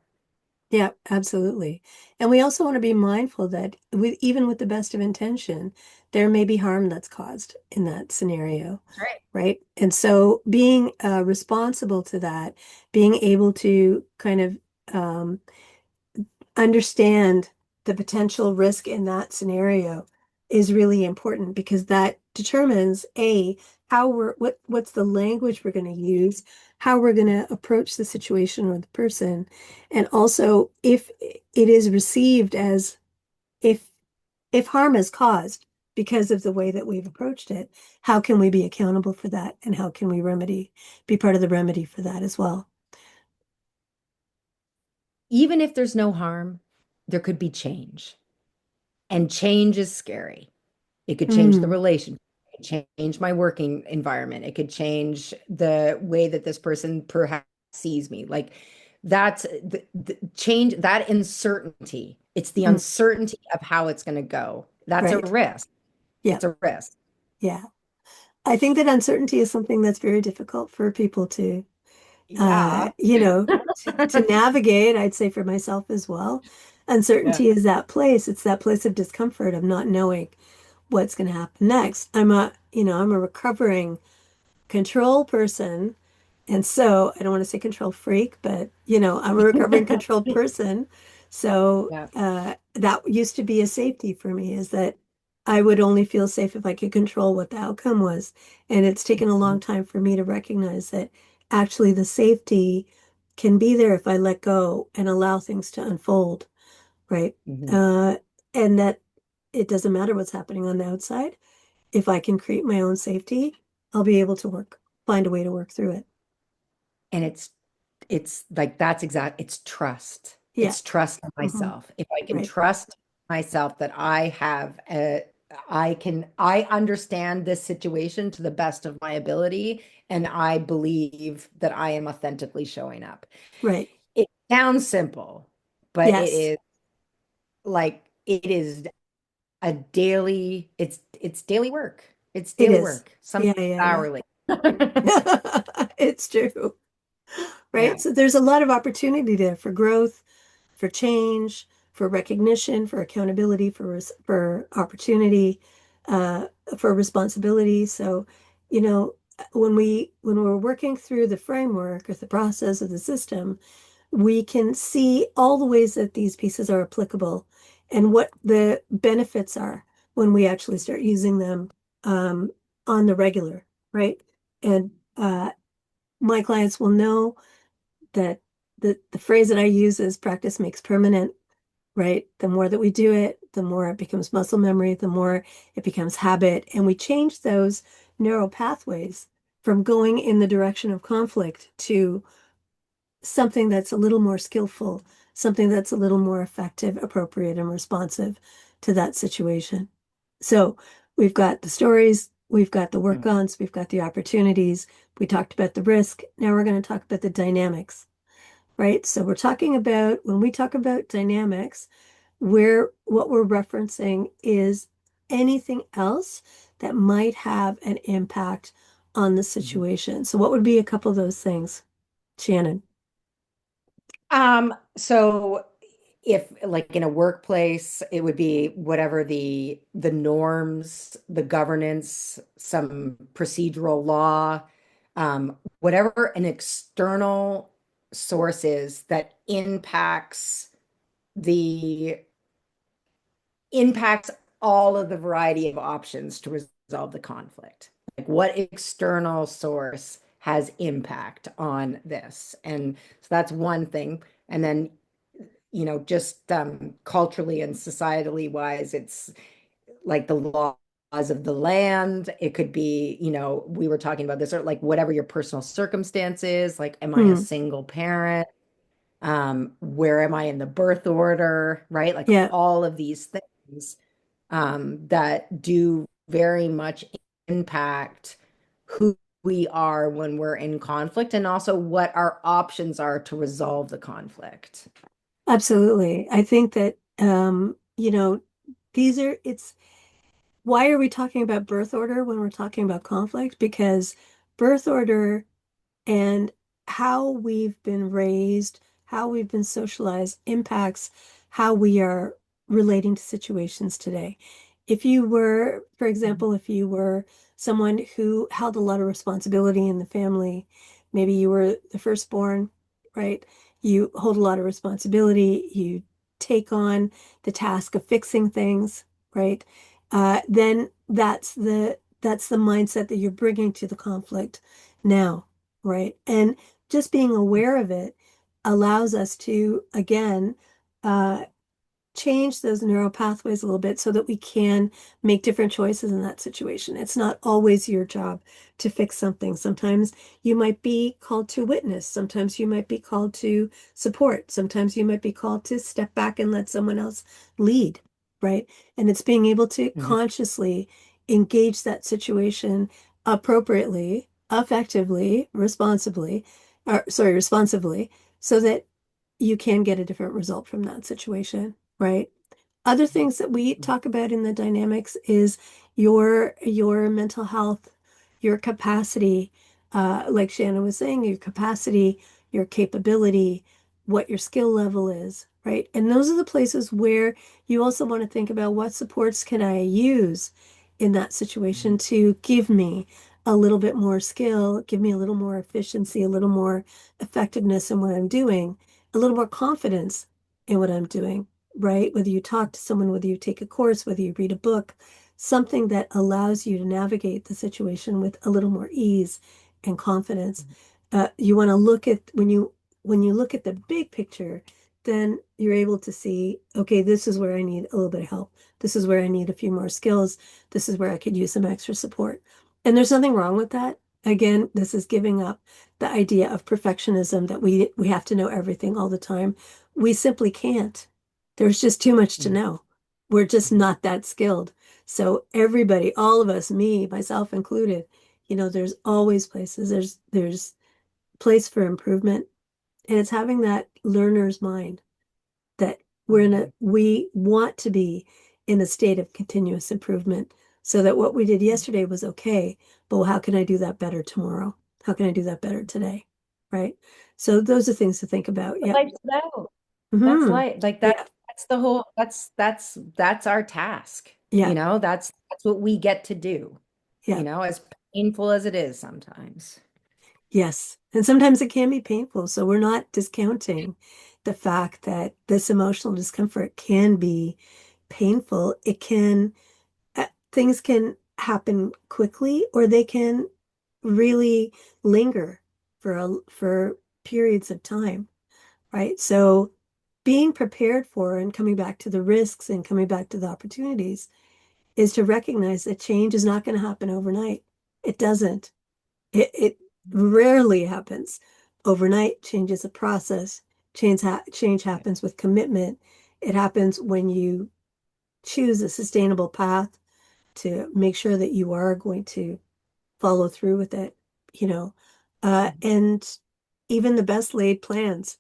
yeah, absolutely. And we also want to be mindful that even with the best of intention, there may be harm that's caused in that scenario, That's right. right? And so being responsible to that, being able to kind of understand the potential risk in that scenario is really important, because that determines how what's the language we're going to use, how we're going to approach the situation or the person, and also if it is received as, if harm is caused because of the way that we've approached it, how can we be accountable for that, and how can we be part of the remedy for that as well. Even if there's no harm, there could be change. And change is scary. It could change the Mm, relationship, it could change my working environment, it could change the way that this person perhaps sees me. Like, that's the change, that uncertainty. It's the mm, uncertainty of how it's going to go. That's a right. risk. Yeah. It's a risk. Yeah. I think that uncertainty is something that's very difficult for people to, Yeah. to navigate. I'd say for myself as well. Yeah. Uncertainty is that place. It's that place of discomfort of not knowing what's going to happen next. I'm a recovering control person. And so I don't want to say control freak, but I'm a recovering control person. So Yeah. that used to be a safety for me, is that I would only feel safe if I could control what the outcome was. And it's taken a long time for me to recognize that actually the safety can be there if I let go and allow things to unfold, right? Mhm. Uh, and that it doesn't matter what's happening on the outside. If I can create my own safety, I'll be able to find a way to work through it. And it's like, that's exact, it's trust. Yeah. It's trust in Hmm. myself. If I can Right. trust myself that I understand this situation to the best of my ability, and I believe that I am authentically showing up. Right. It sounds simple, but Yes, it is it's daily work. It's it daily is. work. Yeah, Sometimes yeah, hourly. yeah. It's true. Right. Yeah. So there's a lot of opportunity there for growth, for change, for recognition, for accountability, for opportunity, uh, for responsibility. So, you know, when we're working through the framework or the process of the system, we can see all the ways that these pieces are applicable and what the benefits are when we actually start using them um, on the regular, right? And my clients will know that the phrase that I use is practice makes permanent, right? The more that we do it, the more it becomes muscle memory, the more it becomes habit. And we change those neural pathways from going in the direction of conflict to something that's a little more skillful, something that's a little more effective, appropriate, and responsive to that situation. So we've got the stories, we've got the work-ons, we've got the opportunities. We talked about the risk. Now we're going to talk about the dynamics, right? So when we talk about dynamics, what we're referencing is anything else that might have an impact on the Mhm. situation. So what would be a couple of those things, Shannon? So if like in a workplace, it would be whatever the norms, the governance, some procedural law, whatever an external source is that the impacts all of the variety of options to resolve the conflict. Like what external source has impact on this? And so that's one thing. And then, just culturally and societally wise, it's like the laws of the land. It could be, we were talking about this, or like whatever your personal circumstances, like, am I a Hmm. single parent? Where am I in the birth order, right? Like Yeah, all of these things that do very much impact who we are when we're in conflict and also what our options are to resolve the conflict. absolutely. I think that, it's why are we talking about birth order when we're talking about conflict? Because birth order and how we've been raised, how we've been socialized impacts how we are relating to situations today. If you were, for example, if you were someone who held a lot of responsibility in the family, maybe you were the firstborn, right? You hold a lot of responsibility, you take on the task of fixing things, right? Then that's the mindset that you're bringing to the conflict now, right? And just being aware of it allows us to, again, uh, change those neural pathways a little bit so that we can make different choices in that situation. It's not always your job to fix something. Sometimes you might be called to witness. Sometimes you might be called to support. Sometimes you might be called to step back and let someone else lead, right? And it's being able to Mhm. consciously engage that situation appropriately, effectively, responsibly, so that you can get a different result from that situation, right? Other things that we talk about in the dynamics is your mental health, your capacity, like Shannon was saying, your capacity, your capability, what your skill level is, right? And those are the places where you also want to think about what supports can I use in that situation to give me a little bit more skill, give me a little more efficiency, a little more effectiveness in what I'm doing, a little more confidence in what I'm doing, right? Whether you talk to someone, whether you take a course, whether you read a book, something that allows you to navigate the situation with a little more ease and confidence. You want to look at when you look at the big picture, then you're able to see, okay, this is where I need a little bit of help. This is where I need a few more skills. This is where I could use some extra support. And there's nothing wrong with that. Again, this is giving up the idea of perfectionism that we have to know everything all the time. We simply can't. There's just too much to Mhm. know. We're just not that skilled. So everybody, all of us, me, myself included, there's always places. There's place for improvement. And it's having that learner's mind that we want to be in a state of continuous improvement so that what we did yesterday was okay, but how can I do that better tomorrow? How can I do that better today? Right? So those are things to think about. What Yep. life's about. That's Hmm. life. Like Yeah. that's the whole that's our task. Yeah. That's what we get to do, Yeah. as painful as it is sometimes. Yes. And sometimes it can be painful. So we're not discounting the fact that this emotional discomfort can be painful. Things can happen quickly or they can really linger for periods of time, right? So being prepared for and coming back to the risks and coming back to the opportunities is to recognize that change is not going to happen overnight. It doesn't. It rarely happens overnight. Change is a process. Change happens with commitment. It happens when you choose a sustainable path to make sure that you are going to follow through with it, you know. And even the best laid plans,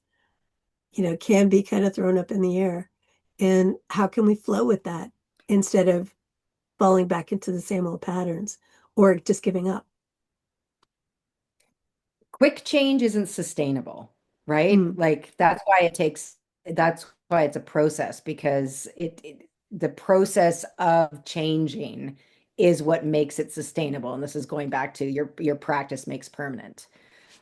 can be kind of thrown up in the air. And how can we flow with that instead of falling back into the same old patterns or just giving up? Quick change isn't sustainable, right? Mm, Like that's why it's a process, because the process of changing is what makes it sustainable. And this is going back to your practice makes permanent.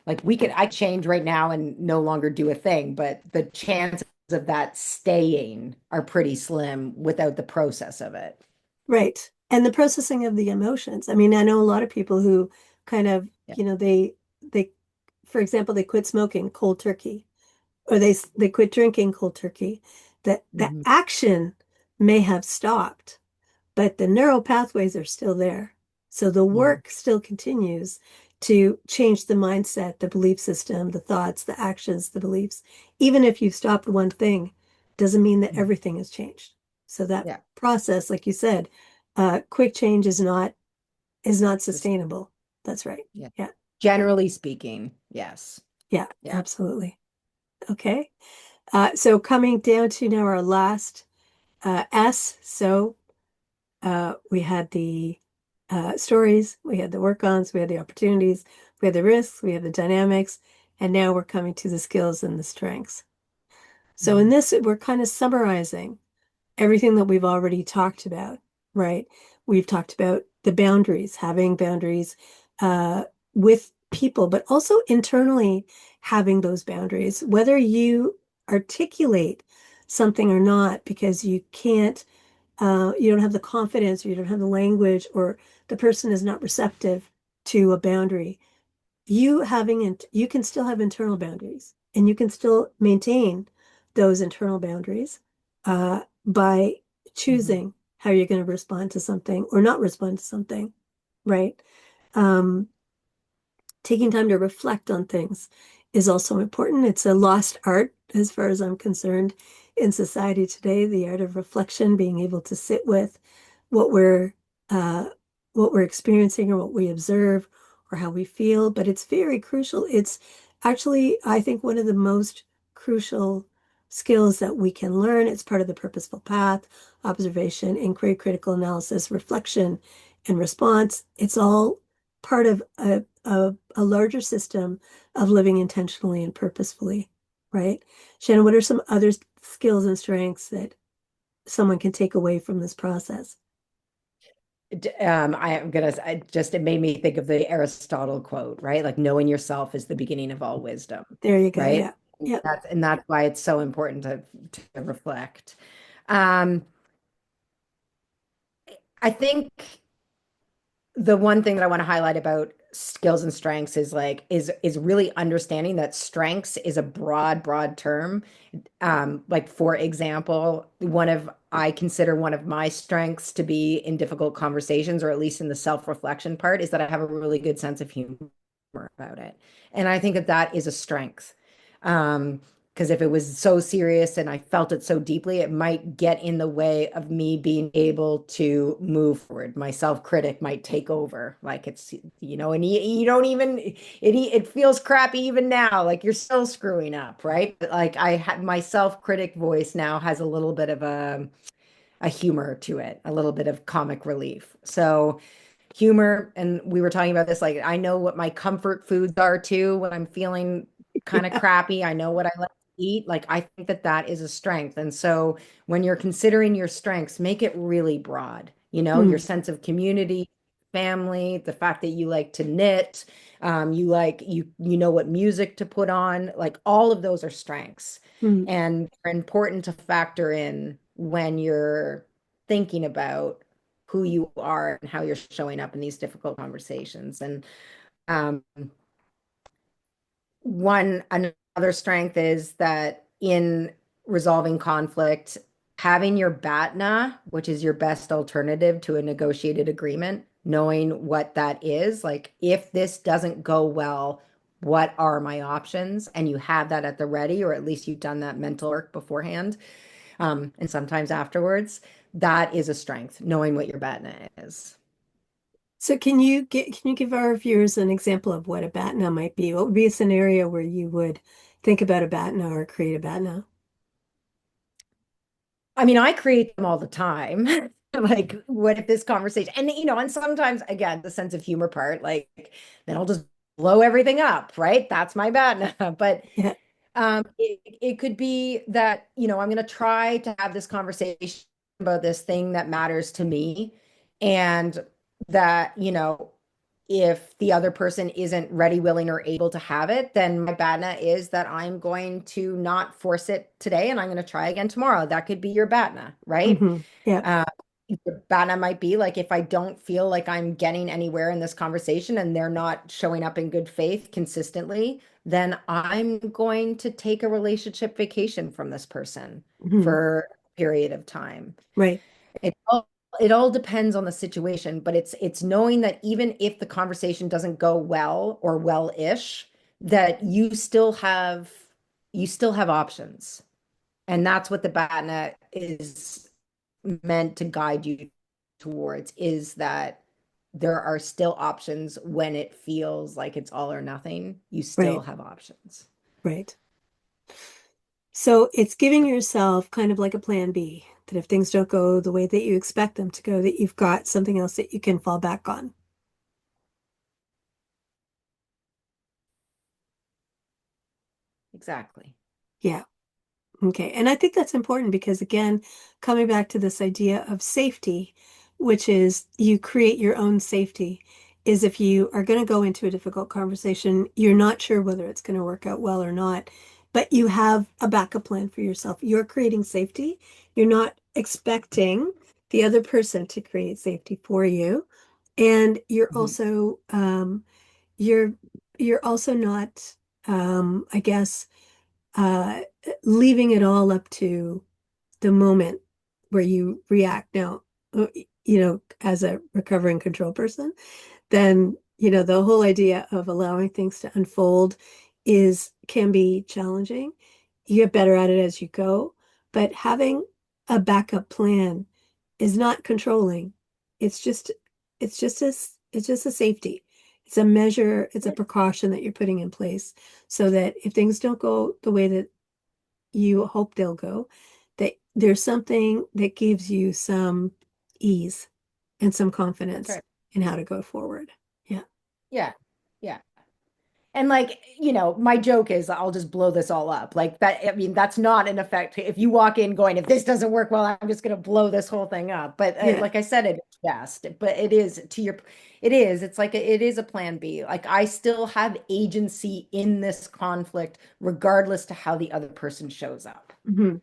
Like I change right now and no longer do a thing, but the chances of that staying are pretty slim without the process of it. Right. And the processing of the emotions. I mean, I know a lot of people who kind of, Yeah. they, for example, they quit smoking cold turkey, or they quit drinking cold turkey. That the Mhm. action may have stopped, but the neural pathways are still there. So the Mhm. work still continues to change the mindset, the belief system, the thoughts, the actions, the beliefs. Even if you've stopped one thing, doesn't mean that Mhm. everything has changed. So that Yeah. process, like you said, quick change is not Just, sustainable. That's right. yeah. Yeah. Generally speaking, yes. Yeah, Yeah. absolutely. Okay. So coming down to now our last S. So we had the stories, we had the work-ons, we had the opportunities, we had the risks, we had the dynamics, and now we're coming to the skills and the strengths. So in Mhm. this, we're kind of summarizing everything that we've already talked about, right? We've talked about the boundaries, having boundaries uh, with people, but also internally having those boundaries, whether you articulate something or not, because you don't have the confidence, or you don't have the language, or the person is not receptive to a boundary. You can still have internal boundaries, and you can still maintain those internal boundaries by Mhm. choosing how you're going to respond to something or not respond to something, right? Um, Taking time to reflect on things is also important. It's a lost art, as far as I'm concerned, in society today, the art of reflection, being able to sit with what we're uh, what we're experiencing, or what we observe, or how we feel. But it's very crucial. It's actually, I think, one of the most crucial skills that we can learn. It's part of the purposeful path: observation, inquiry, critical analysis, reflection, and response. It's all part of a larger system of living intentionally and purposefully, right? Shannon, what are some other skills and strengths that someone can take away from this process? It made me think of the Aristotle quote, right? Like knowing yourself is the beginning of all wisdom, There you go. right? Yeah. Yeah. That's why it's so important to reflect. Um, I think the one thing that I want to highlight about skills and strengths is really understanding that strengths is a broad term. Like for example, I consider one of my strengths to be in difficult conversations, or at least in the self-reflection part, is that I have a really good sense of humor about it. And I think that that is a strength. Because if it was so serious and I felt it so deeply, it might get in the way of me being able to move forward. My self-critic might take over. Like and you don't even, it feels crappy even now. Like you're still screwing up, right? But like I had my self-critic voice now has a little bit of a humor to it, a little bit of comic relief. So humor, and we were talking about this, like I know what my comfort foods are too when I'm feeling kind of Yeah. crappy. I know what I like to eat. Like I think that that is a strength. And so when you're considering your strengths, make it really broad. Your Mm, sense of community, family, the fact that you like to knit, you know what music to put on, like all of those are strengths, mm. and are important to factor in when you're thinking about who you are and how you're showing up in these difficult conversations. And um, another strength is that in resolving conflict, having your BATNA, which is your best alternative to a negotiated agreement, knowing what that is, like if this doesn't go well, what are my options? And you have that at the ready, or at least you've done that mental work beforehand, and sometimes afterwards. That is a strength, knowing what your BATNA is. So can you give our viewers an example of what a BATNA might be? What would be a scenario where you would think about a BATNA or create a BATNA? I mean, I create them all the time. Like, what if this conversation, and sometimes again, the sense of humor part, like, then I'll just blow everything up, right? That's my bad. But Yeah. It could be that, I'm going to try to have this conversation about this thing that matters to me. And that, if the other person isn't ready, willing, or able to have it, then my BATNA is that I'm going to not force it today and I'm going to try again tomorrow. That could be your BATNA, right? Yeah. Uh, your BATNA might be like, if I don't feel like I'm getting anywhere in this conversation and they're not showing up in good faith consistently, then I'm going to take a relationship vacation from this person Hmm. for a period of time. Right. It all, it all depends on the situation, but it's knowing that even if the conversation doesn't go well or well-ish, that you still have options. And that's what the BATNA is meant to guide you towards, is that there are still options when it feels like it's all or nothing. You still Right. have options. Right. So it's giving yourself kind of like a plan B, that if things don't go the way that you expect them to go, that you've got something else that you can fall back on. Exactly. Yeah. Okay. And I think that's important because, again, coming back to this idea of safety, which is you create your own safety, is if you are going to go into a difficult conversation, you're not sure whether it's going to work out well or not, but you have a backup plan for yourself. You're creating safety. You're not expecting the other person to create safety for you. And Mhm. you're you're also not, I guess, uh, leaving it all up to the moment where you react. Now, as a recovering control person, then, the whole idea of allowing things to unfold can be challenging. You get better at it as you go, but having a backup plan is not controlling. It's just, it's just a safety. It's a measure, it's a precaution that you're putting in place so that if things don't go the way that you hope they'll go, that there's something that gives you some ease and some That's confidence right. in how to go forward. Yeah. Yeah. Yeah. And like, my joke is I'll just blow this all up. Like that, I mean, that's not an effect. If you walk in going, if this doesn't work well, I'm just going to blow this whole thing up. But Yeah. like I said, it's best. But it is it is. It's like it is a plan B. Like I still have agency in this conflict, regardless to how the other person shows up. Hmm.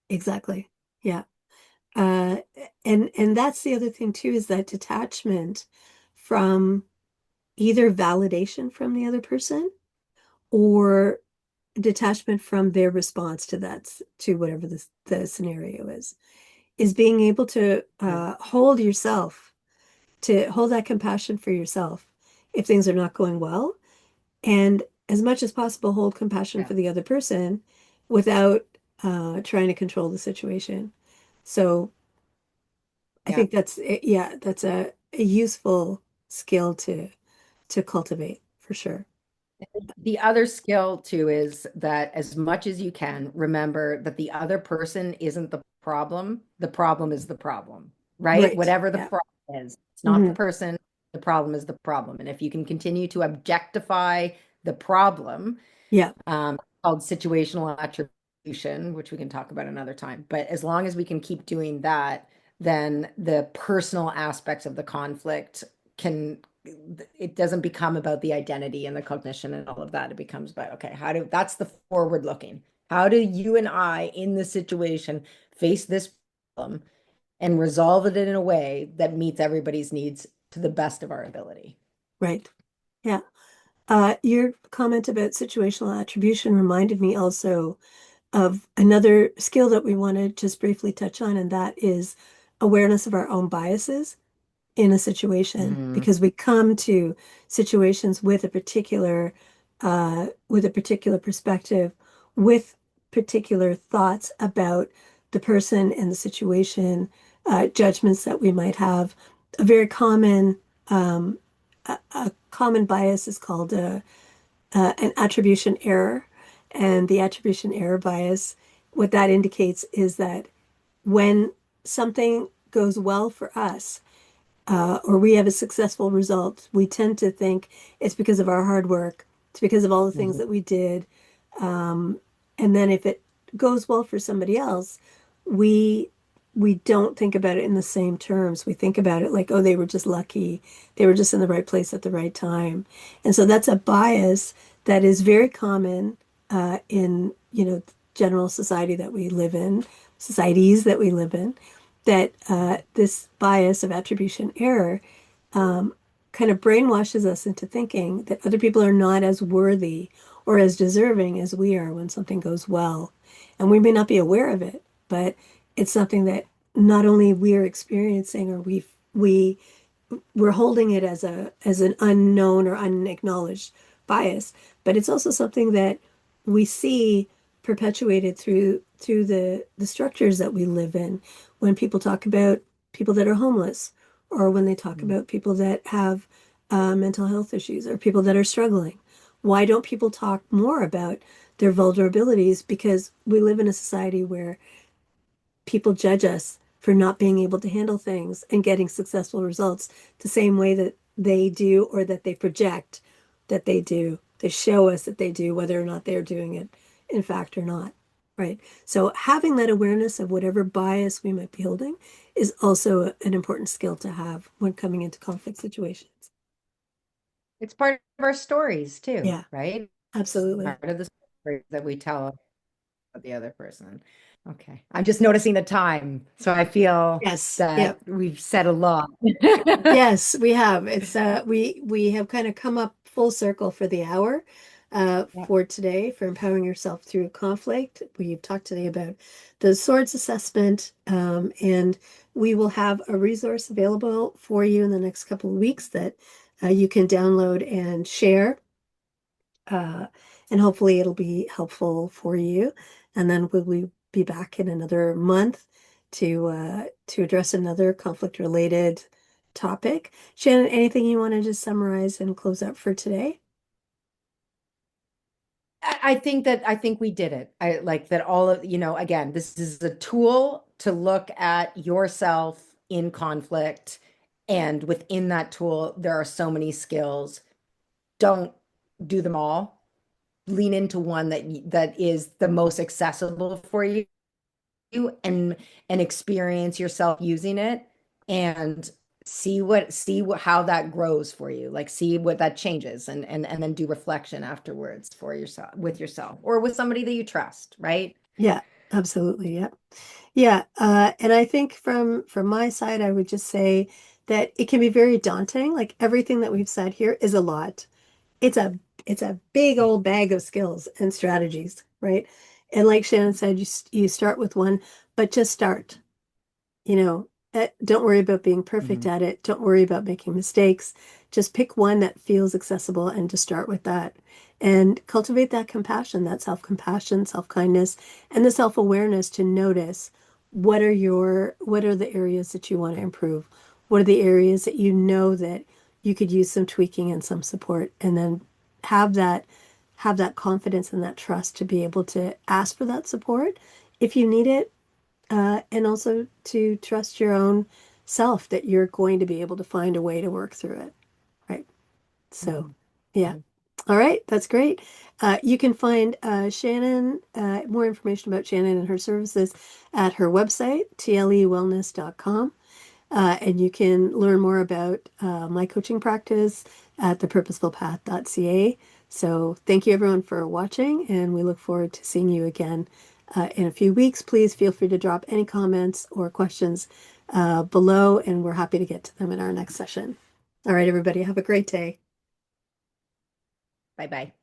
Exactly. Yeah. Uh, and that's the other thing too, is that detachment from either validation from the other person or detachment from their response to to whatever the scenario is being able to Mhm. hold that compassion for yourself if things are not going well, and as much as possible hold compassion Yeah. for the other person without trying to control the situation. So I Yeah. think that's a useful skill to cultivate for sure. The other skill too is that as much as you can, remember that the other person isn't the problem. The problem is the problem, right? Right. Whatever the Yeah. problem is, it's not the Hmm. person. The problem is the problem. And if you can continue to objectify the problem, Yeah. called situational attribution, which we can talk about another time. But as long as we can keep doing that, then the personal aspects of the conflict can, it doesn't become about the identity and the cognition and all of that. It becomes about, okay, that's the forward looking. How do you and I in this situation face this problem and resolve it in a way that meets everybody's needs to the best of our ability? Right. Yeah. Your comment about situational attribution reminded me also of another skill that we want to just briefly touch on, and that is awareness of our own biases in a situation, Mhm. because we come to situations with a particular perspective, with particular thoughts about the person and the situation, judgments that we might have. A very um, a common bias is called an attribution error. And the attribution error bias, what that indicates is that when something goes well for us, or we have a successful result, we tend to think it's because of our hard work. It's because of all the things Mhm. that we did. And then if it goes well for somebody else, we we don't think about it in the same terms. We think about it like, oh, they were just lucky. They were just in the right place at the right time. And so that's a bias that is very common in, general society that we live in, societies that we live in, that this bias of attribution error kind of brainwashes us into thinking that other people are not as worthy or as deserving as we are when something goes well. And we may not be aware of it, but it's something that not only we're experiencing or we we're holding it as an unknown or unacknowledged bias, but it's also something that we see perpetuated through the structures that we live in. When people talk about people that are homeless, or when they talk Mm. about people that have mental health issues, or people that are struggling, why don't people talk more about their vulnerabilities? Because we live in a society where people judge us for not being able to handle things and getting successful results the same way that they do, or that they project that they do. They show us that they do, whether or not they're doing it in fact or not. Right. So having that awareness of whatever bias we might be holding is also an important skill to have when coming into conflict situations. It's part of our stories too, Yeah, right? It's absolutely. part of the stories that we tell about the other person. Okay. I'm just noticing the time. So I feel Yes. that Yep. we've said a lot. Yes, we have. It's we have kind of come up full circle for the hour Yeah. for today for empowering yourself through conflict. We've talked today about the swords assessment, and we will have a resource available for you in the next couple of weeks that you can download and share, uh, and hopefully it'll be helpful for you. And then we be back in another month to address another conflict related topic. Shannon, anything you want to just summarize and close up for today? I think we did it. I like that all of, again, this is a tool to look at yourself in conflict. And within that tool, there are so many skills. Don't do them all. Lean into one that is the most accessible for you, and experience yourself using it, and see what how that grows for you, like see what that changes, and then do reflection afterwards for yourself, with yourself or with somebody that you trust, right? Yeah, absolutely. Yeah. Yeah, and I think from my side, I would just say that it can be very daunting. Like everything that we've said here is a lot. It's a it's a big old bag of skills and strategies, right? And like Shannon said, you start with one, but just start. Don't worry about being perfect Mhm. at it. Don't worry about making mistakes. Just pick one that feels accessible and just start with that. And cultivate that compassion, that self-compassion, self-kindness, and the self-awareness to notice what are the areas that you want to improve? What are the areas that you know that you could use some tweaking and some support, and then have that have that confidence and that trust to be able to ask for that support if you need it, and also to trust your own self that you're going to be able to find a way to work through it. Right. So, Mhm. yeah. Mhm. All right. That's great. You can find Shannon, more information about Shannon and her services at her website, tlewellness.com. And you can learn more about my coaching practice at thepurposefulpath.ca. So thank you everyone for watching, and we look forward to seeing you again in a few weeks. Please feel free to drop any comments or questions below, and we're happy to get to them in our next session. All right, everybody, have a great day. Bye bye.